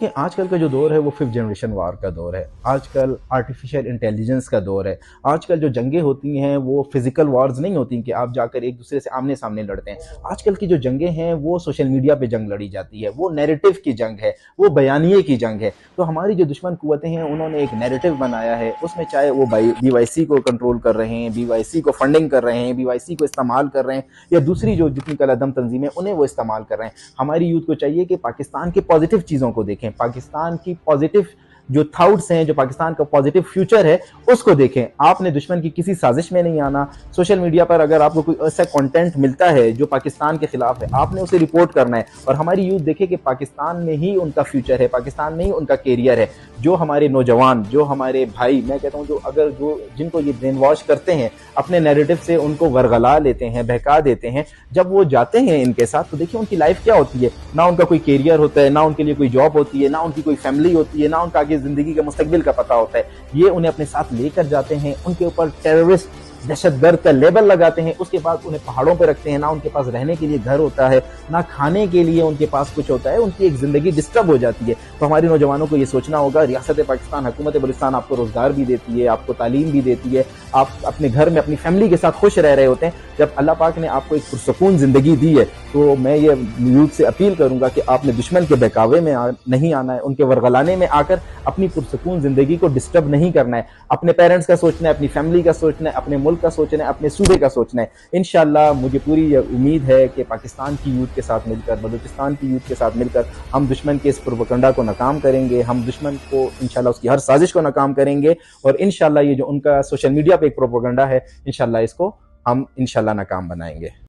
कि आजकल का जो दौर है वो फिफ्थ जनरेशन वार का दौर है। आजकल आर्टिफिशियल इंटेलिजेंस का दौर है। आजकल जो जंगें होती हैं वो फिजिकल वॉर्स नहीं होती कि आप जाकर एक दूसरे से आमने सामने लड़ते हैं। आजकल की जो जंगें हैं वो सोशल मीडिया पे जंग लड़ी जाती है, वो नैरेटिव की जंग है, वो बयानिए की जंग है। तो हमारी जो दुश्मन कुव्वतें हैं उन्होंने एक नैरेटिव बनाया है, उसमें चाहे वो BYC को कंट्रोल कर रहे हैं, BYC को फंडिंग कर रहे हैं, BYC को इस्तेमाल कर रहे हैं, या दूसरी जो जितनी कलादम तंजीमें उन्हें वो इस्तेमाल कर रहे हैं। हमारी यूथ को चाहिए कि पाकिस्तान की पॉजिटिव चीज़ों को देखें, पाकिस्तान की पॉजिटिव जो थाउट्स हैं, जो पाकिस्तान का पॉजिटिव फ्यूचर है उसको देखें। आपने दुश्मन की किसी साजिश में नहीं आना। सोशल मीडिया पर अगर आपको कोई ऐसा कंटेंट मिलता है जो पाकिस्तान के खिलाफ है, आपने उसे रिपोर्ट करना है। और हमारी यूथ देखे कि पाकिस्तान में ही उनका फ्यूचर है, पाकिस्तान में ही उनका कैरियर है। जो हमारे नौजवान, जो हमारे भाई, मैं कहता हूँ जो जिनको ये ब्रेन वॉश करते हैं, अपने नैरेटिव से उनको वरगला लेते हैं, बहका देते हैं, जब वो जाते हैं इनके साथ तो देखिए उनकी लाइफ क्या होती है। ना उनका कोई कैरियर होता है, ना उनके लिए कोई जॉब होती है, ना उनकी कोई फैमिली होती है, ना उनका आगे जिंदगी के मुस्तकबिल का पता होता है। ये उन्हें अपने साथ लेकर जाते हैं, उनके ऊपर टेररिस्ट, दहशतगर्द का लेबल लगाते हैं, उसके बाद उन्हें पहाड़ों पर रखते हैं। ना उनके पास रहने के लिए घर होता है, ना खाने के लिए उनके पास कुछ होता है, उनकी एक जिंदगी डिस्टर्ब हो जाती है। तो हमारे नौजवानों को ये सोचना होगा, रियासत पाकिस्तान, हुकूमत बलूचिस्तान आपको रोजगार भी देती है, आपको तालीम भी देती है, आप अपने घर में अपनी फैमिली के साथ खुश रह रहे होते हैं। जब अल्लाह पाक ने आपको एक पुरसकून जिंदगी दी है तो मैं ये यूथ से अपील करूंगा कि आपने दुश्मन के बहकावे में नहीं आना है, उनके वरगलाने में आकर अपनी पुरसकून जिंदगी को डिस्टर्ब नहीं करना है। अपने पेरेंट्स का सोचना है, अपनी फैमिली का सोचना है, अपने मुल्क का सोचना है, अपने सूबे का सोचना है। इंशाल्लाह मुझे पूरी उम्मीद है कि पाकिस्तान की यूथ के साथ मिलकर, बलूचिस्तान की यूथ के साथ मिलकर हम दुश्मन के इस प्रोपेगेंडा को नाकाम करेंगे। हम दुश्मन को इंशाल्लाह उसकी हर साजिश को नाकाम करेंगे और इंशाल्लाह ये जो उनका सोशल मीडिया पे एक प्रोपेगेंडा है, इंशाल्लाह इसको हम इंशाल्लाह नाकाम बनाएंगे।